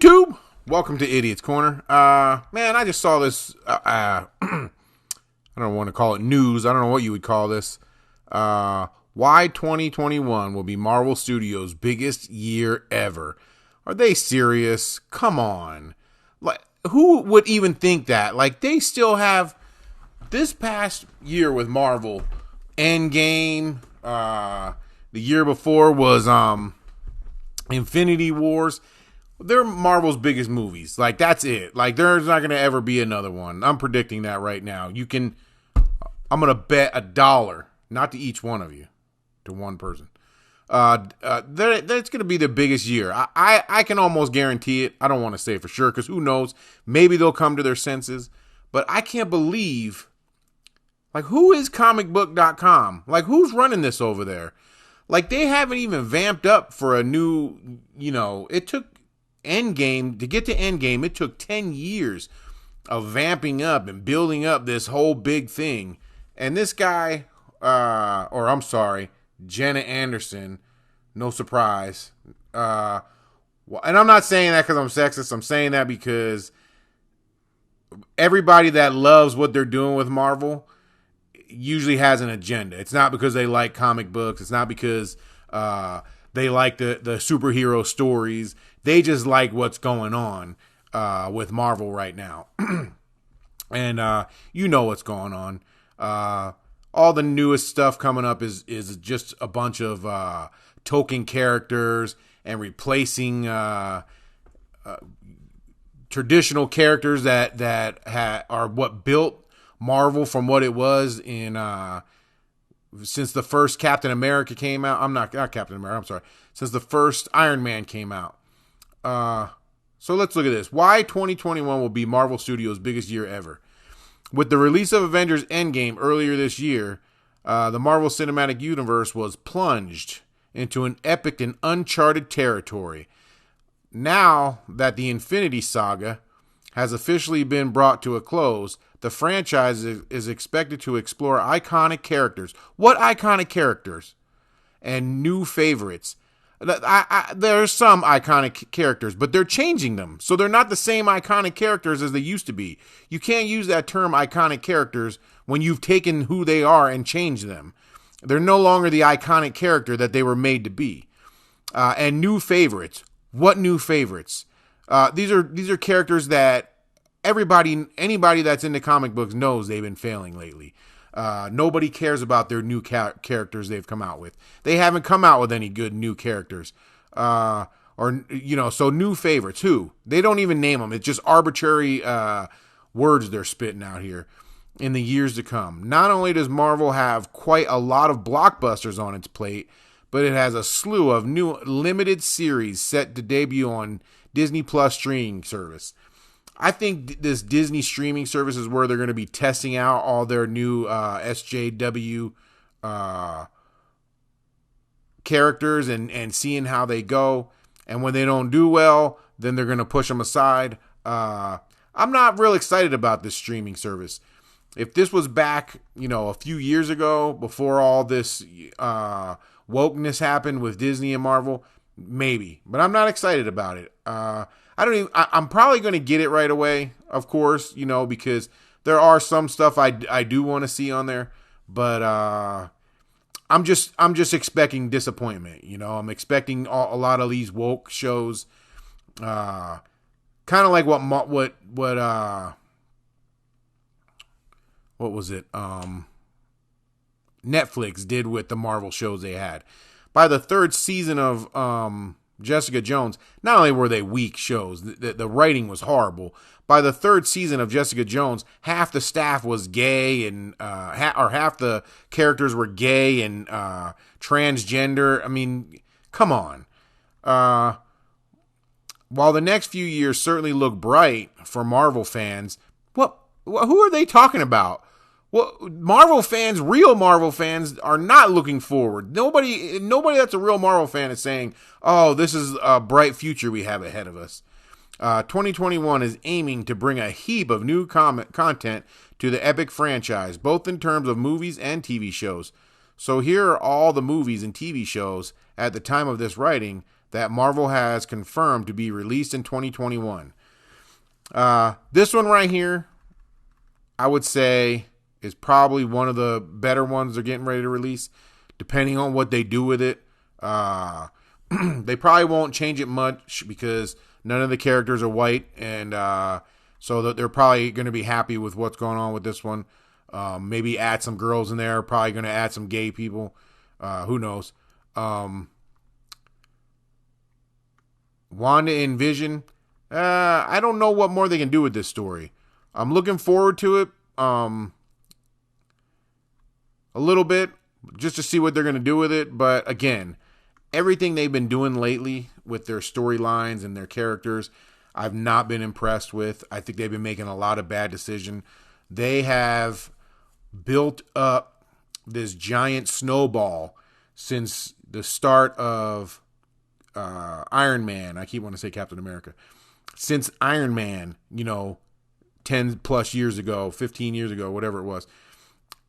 YouTube, welcome to Idiot's Corner. Man, I just saw this. I don't want to call it news. I don't know what you would call this. Why 2021 will be Marvel Studios' biggest year ever. Are they serious? Come on. Like, who would even think that? Like, they still have this past year with Marvel. Endgame. The year before was Infinity Wars. They're Marvel's biggest movies. Like, that's it. Like, there's not going to ever be another one. I'm predicting that right now. I'm going to bet $1, not to each one of you, to one person. That's going to be the biggest year. I can almost guarantee it. I don't want to say for sure, because who knows? Maybe they'll come to their senses. But I can't believe, like, who is comicbook.com? Like, who's running this over there? Like, they haven't even vamped up for a new, it took Endgame, to get to Endgame, it took 10 years of vamping up and building up this whole big thing. And this guy, Jenna Anderson, no surprise. And I'm not saying that because I'm sexist. I'm saying that because everybody that loves what they're doing with Marvel usually has an agenda. It's not because they like comic books. It's not because they like the superhero stories. They just like what's going on with Marvel right now. And you know what's going on. All the newest stuff coming up is just a bunch of token characters and replacing traditional characters that are what built Marvel from what it was in since the first Captain America came out. Not Captain America, I'm sorry. Since the first Iron Man came out. So let's look at this. Why 2021 will be Marvel Studios' biggest year ever. With the release of Avengers Endgame earlier this year, the Marvel Cinematic Universe was plunged into an epic and uncharted territory. Now that the Infinity Saga has officially been brought to a close, the franchise is expected to explore iconic characters. What iconic characters? And new favorites. There are some iconic characters, but they're changing them. So they're not the same iconic characters as they used to be. You can't use that term iconic characters when you've taken who they are and changed them. They're no longer the iconic character that they were made to be. And new favorites. What new favorites? These are characters that anybody that's into comic books knows they've been failing lately. Nobody cares about their new characters they've come out with. They haven't come out with any good new characters. So new favorites. Who? They don't even name them. It's just arbitrary words they're spitting out here in the years to come. Not only does Marvel have quite a lot of blockbusters on its plate, but it has a slew of new limited series set to debut on Disney Plus streaming service. I think this Disney streaming service is where they're going to be testing out all their new SJW characters and seeing how they go. And when they don't do well, then they're going to push them aside. I'm not real excited about this streaming service. If this was back, a few years ago, before all this wokeness happened with Disney and Marvel, maybe. But I'm not excited about it. I'm probably going to get it right away, of course, because there are some stuff I do want to see on there, but I'm just expecting disappointment. I'm expecting a lot of these woke shows, kind of like what was it? Netflix did with the Marvel shows they had. By the third season of Jessica Jones, not only were they weak shows, the writing was horrible. By the third season of Jessica Jones, half the staff was gay and half the characters were gay and transgender. I mean, come on. While the next few years certainly look bright for Marvel fans, who are they talking about? Well, real Marvel fans are not looking forward. Nobody that's a real Marvel fan is saying, oh, this is a bright future we have ahead of us. 2021 is aiming to bring a heap of new content to the epic franchise, both in terms of movies and TV shows. So here are all the movies and TV shows at the time of this writing that Marvel has confirmed to be released in 2021. This one right here, I would say, is probably one of the better ones they're getting ready to release, depending on what they do with it. They probably won't change it much because none of the characters are white, and so that they're probably going to be happy with what's going on with this one. Maybe add some girls in there. Probably going to add some gay people. Who knows? Wanda and Vision. I don't know what more they can do with this story. I'm looking forward to it. A little bit, just to see what they're going to do with it. But again, everything they've been doing lately with their storylines and their characters, I've not been impressed with. I think they've been making a lot of bad decisions. They have built up this giant snowball since the start of Iron Man. I keep wanting to say Captain America. Since Iron Man, 10 plus years ago, 15 years ago, whatever it was.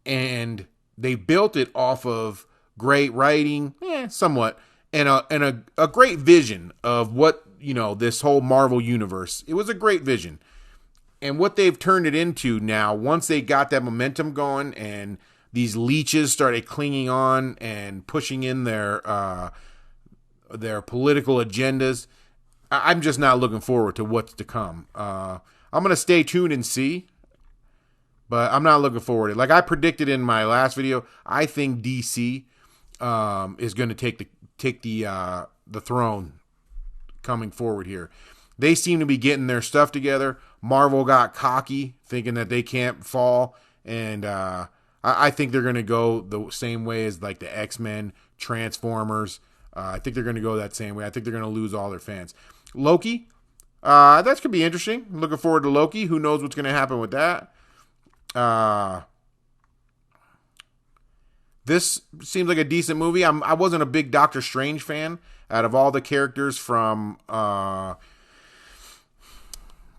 And they built it off of great writing, somewhat, and a great vision of what, this whole Marvel universe. It was a great vision. And what they've turned it into now, once they got that momentum going and these leeches started clinging on and pushing in their political agendas, I'm just not looking forward to what's to come. I'm going to stay tuned and see, but I'm not looking forward to it. Like I predicted in my last video, I think DC is going to take the throne coming forward here. They seem to be getting their stuff together. Marvel got cocky, thinking that they can't fall, and I think they're going to go the same way as like the X-Men, Transformers. I think they're going to go that same way. I think they're going to lose all their fans. Loki, that could be interesting. I'm looking forward to Loki. Who knows what's going to happen with that? This seems like a decent movie. I wasn't a big Doctor Strange fan. Out of all the characters from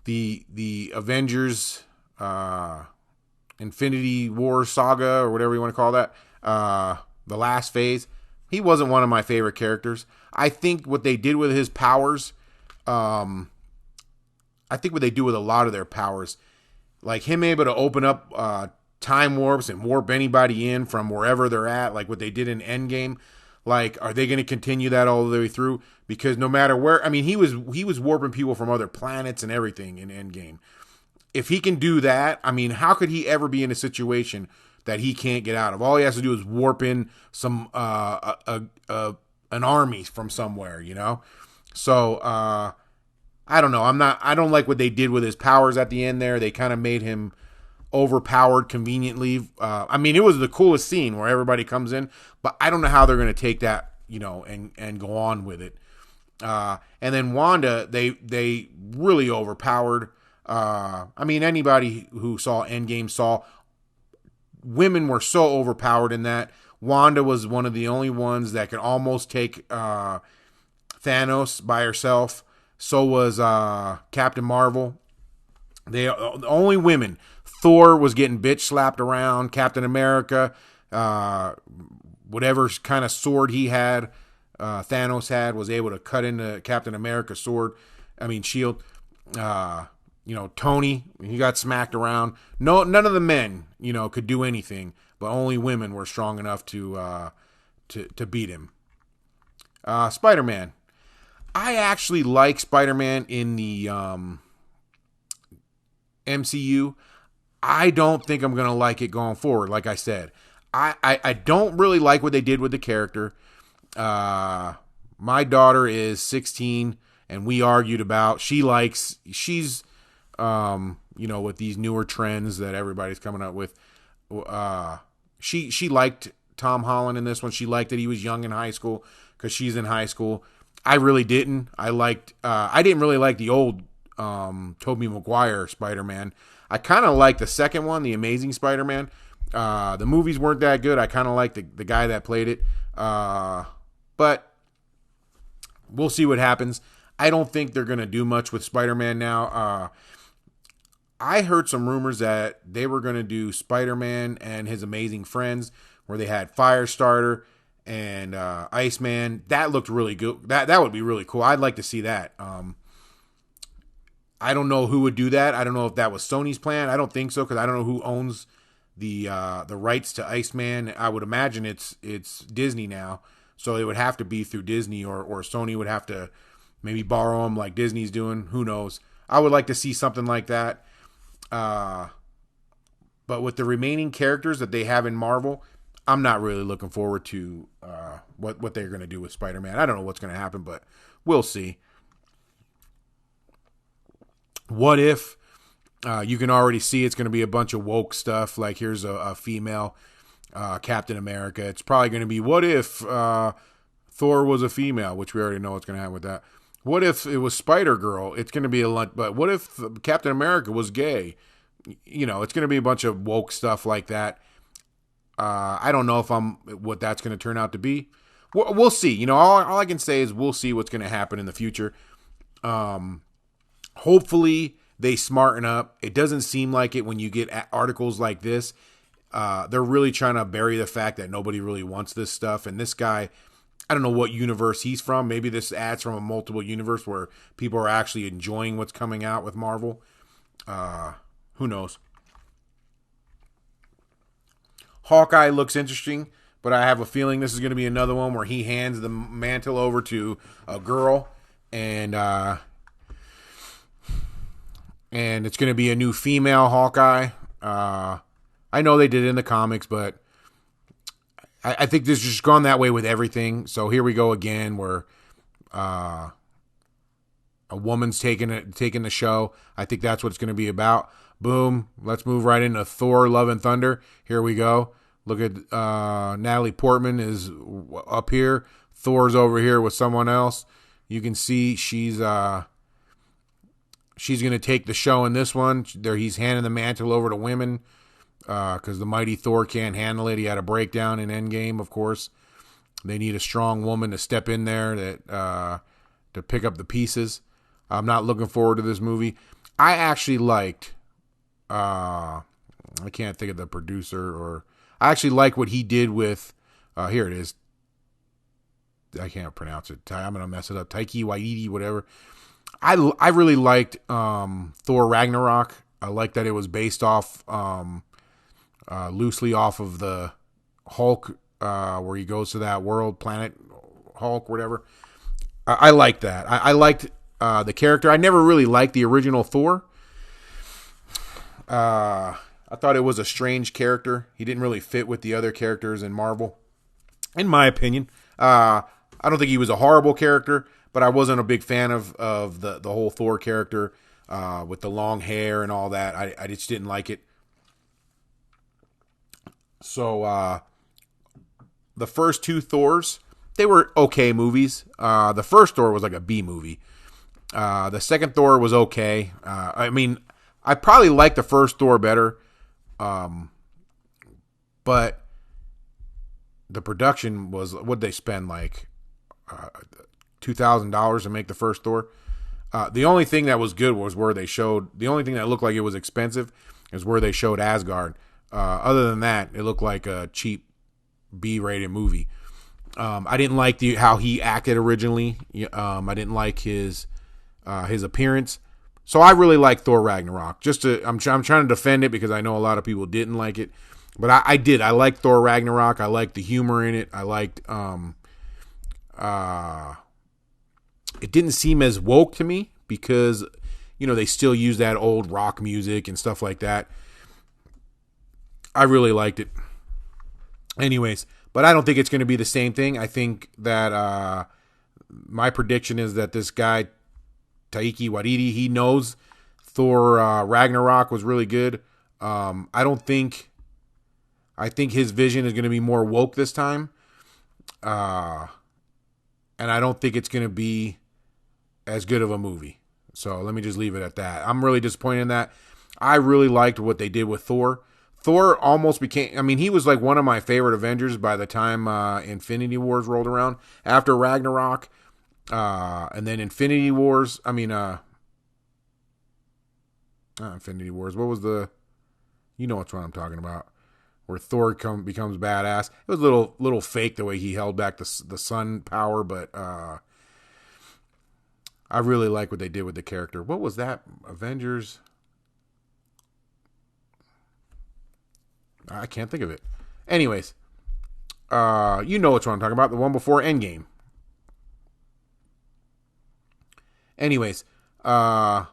the Avengers Infinity War saga, or whatever you want to call that, the last phase, he wasn't one of my favorite characters. I think what they did with his powers, I think what they do with a lot of their powers, like him able to open up time warps and warp anybody in from wherever they're at, like what they did in Endgame. Like, are they going to continue that all the way through? Because no matter where, I mean, he was warping people from other planets and everything in Endgame. If he can do that, I mean, how could he ever be in a situation that he can't get out of? All he has to do is warp in some an army from somewhere, So I don't know. I don't like what they did with his powers at the end there. They kind of made him overpowered conveniently. I mean, it was the coolest scene where everybody comes in, but I don't know how they're going to take that, and go on with it. And then Wanda, they really overpowered. I mean, anybody who saw Endgame saw women were so overpowered in that. Wanda was one of the only ones that could almost take Thanos by herself. So was Captain Marvel. They the only women. Thor was getting bitch slapped around. Captain America, whatever kind of sword he had, Thanos had, was able to cut into Captain America's sword. I mean shield. Tony, he got smacked around. No, none of the men, could do anything, but only women were strong enough to beat him. Spider-Man. I actually like Spider-Man in the MCU. I don't think I'm going to like it going forward. Like I said, I don't really like what they did with the character. My daughter is 16 and we argued about, she's with these newer trends that everybody's coming up with. She liked Tom Holland in this one. She liked that he was young in high school because she's in high school. I really didn't. I didn't really like the old Tobey Maguire Spider-Man. I kind of like the second one, The Amazing Spider-Man. The movies weren't that good. I kind of like the guy that played it. But we'll see what happens. I don't think they're going to do much with Spider-Man now. I heard some rumors that they were going to do Spider-Man and His Amazing Friends, where they had Firestarter and Iceman. That looked really good. That would be really cool. I'd like to see that. I don't know who would do that. I don't know if that was Sony's plan. I don't think so, because I don't know who owns the rights to Iceman. I would imagine it's Disney now, so it would have to be through Disney, or Sony would have to maybe borrow them like Disney's doing. Who knows? I would like to see something like that. But with the remaining characters that they have in Marvel, I'm not really looking forward to what they're going to do with Spider-Man. I don't know what's going to happen, but we'll see. What if you can already see it's going to be a bunch of woke stuff, like here's a female Captain America. It's probably going to be, what if Thor was a female, which we already know what's going to happen with that. What if it was Spider-Girl? It's going to be a lot, but what if Captain America was gay? You know, it's going to be a bunch of woke stuff like that. I don't know what that's going to turn out to be. We'll see. You know, all I can say is we'll see what's going to happen in the future. Hopefully they smarten up. It doesn't seem like it when you get articles like this. They're really trying to bury the fact that nobody really wants this stuff. And this guy, I don't know what universe he's from. Maybe this adds from a multiple universe where people are actually enjoying what's coming out with Marvel. Who knows? Hawkeye looks interesting, but I have a feeling this is going to be another one where he hands the mantle over to a girl, and it's going to be a new female Hawkeye. I know they did it in the comics, but I think this has just gone that way with everything. So here we go again, where a woman's taking the show. I think that's what it's going to be about. Boom. Let's move right into Thor: Love and Thunder. Here we go. Look at Natalie Portman is up here. Thor's over here with someone else. You can see she's going to take the show in this one. He's handing the mantle over to women because the mighty Thor can't handle it. He had a breakdown in Endgame, of course. They need a strong woman to step in there to pick up the pieces. I'm not looking forward to this movie. I actually liked... I can't think of the producer, I actually like what he did with, here it is. I can't pronounce it. I'm going to mess it up. Taiki Waititi, whatever. I really liked Thor Ragnarok. I like that it was based off, loosely off of the Hulk, where he goes to that world, planet Hulk, whatever. I liked that. I liked the character. I never really liked the original Thor. I thought it was a strange character. He didn't really fit with the other characters in Marvel, in my opinion. I don't think he was a horrible character, but I wasn't a big fan of the whole Thor character with the long hair and all that. I just didn't like it. So the first two Thors, they were okay movies. The first Thor was like a B movie. The second Thor was okay. I mean, I probably liked the first Thor better, but the production was, what'd they spend, like $2,000 to make the first Thor? The only thing that was good was where they showed, the only thing that looked like it was expensive is where they showed Asgard. Other than that, it looked like a cheap B-rated movie. I didn't like how he acted originally. I didn't like his appearance. So I really like Thor Ragnarok. I'm trying to defend it because I know a lot of people didn't like it, but I did. I liked Thor Ragnarok. I liked the humor in it. I liked. It didn't seem as woke to me because, you know, they still use that old rock music and stuff like that. I really liked it. Anyways, but I don't think it's going to be the same thing. I think that my prediction is that this guy, Taiki Waititi, he knows Thor Ragnarok was really good. I think his vision is going to be more woke this time. And I don't think it's going to be as good of a movie. So let me just leave it at that. I'm really disappointed in that. I really liked what they did with Thor. Thor almost became, I mean, he was like one of my favorite Avengers by the time Infinity Wars rolled around. After Ragnarok, and then Infinity Wars, Infinity Wars, what was you know what I'm talking about. where Thor becomes badass. It was a little fake the way he held back the sun power, but I really like what they did with the character. What was that? Avengers? I can't think of it. Anyways, you know which one I'm talking about. The one before Endgame. Anyways, I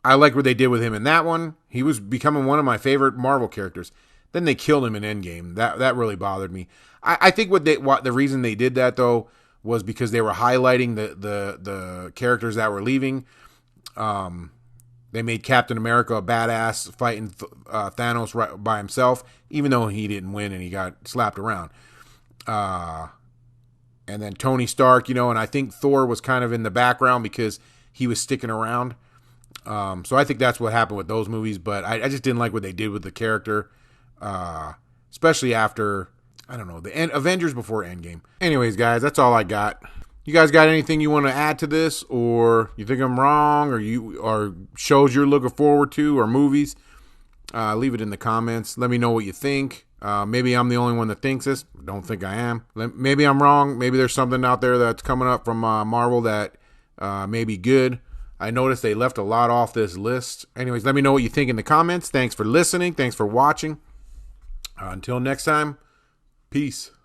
like what they did with him in that one. He was becoming one of my favorite Marvel characters. Then they killed him in Endgame. That really bothered me. I think what the reason they did that though was because they were highlighting the characters that were leaving. They made Captain America a badass fighting Thanos right by himself, even though he didn't win and he got slapped around. And then Tony Stark, and I think Thor was kind of in the background because he was sticking around. So I think that's what happened with those movies, but I just didn't like what they did with the character, especially after, I don't know, the Avengers before Endgame. Anyways, guys, that's all I got. You guys got anything you want to add to this, or you think I'm wrong, or shows you're looking forward to, or movies? Leave it in the comments. Let me know what you think. Maybe I'm the only one that thinks this. Don't think I am. Maybe I'm wrong. Maybe there's something out there that's coming up from Marvel that may be good. I noticed they left a lot off this list. Anyways, let me know what you think in the comments. Thanks for listening. Thanks for watching. Until next time, peace.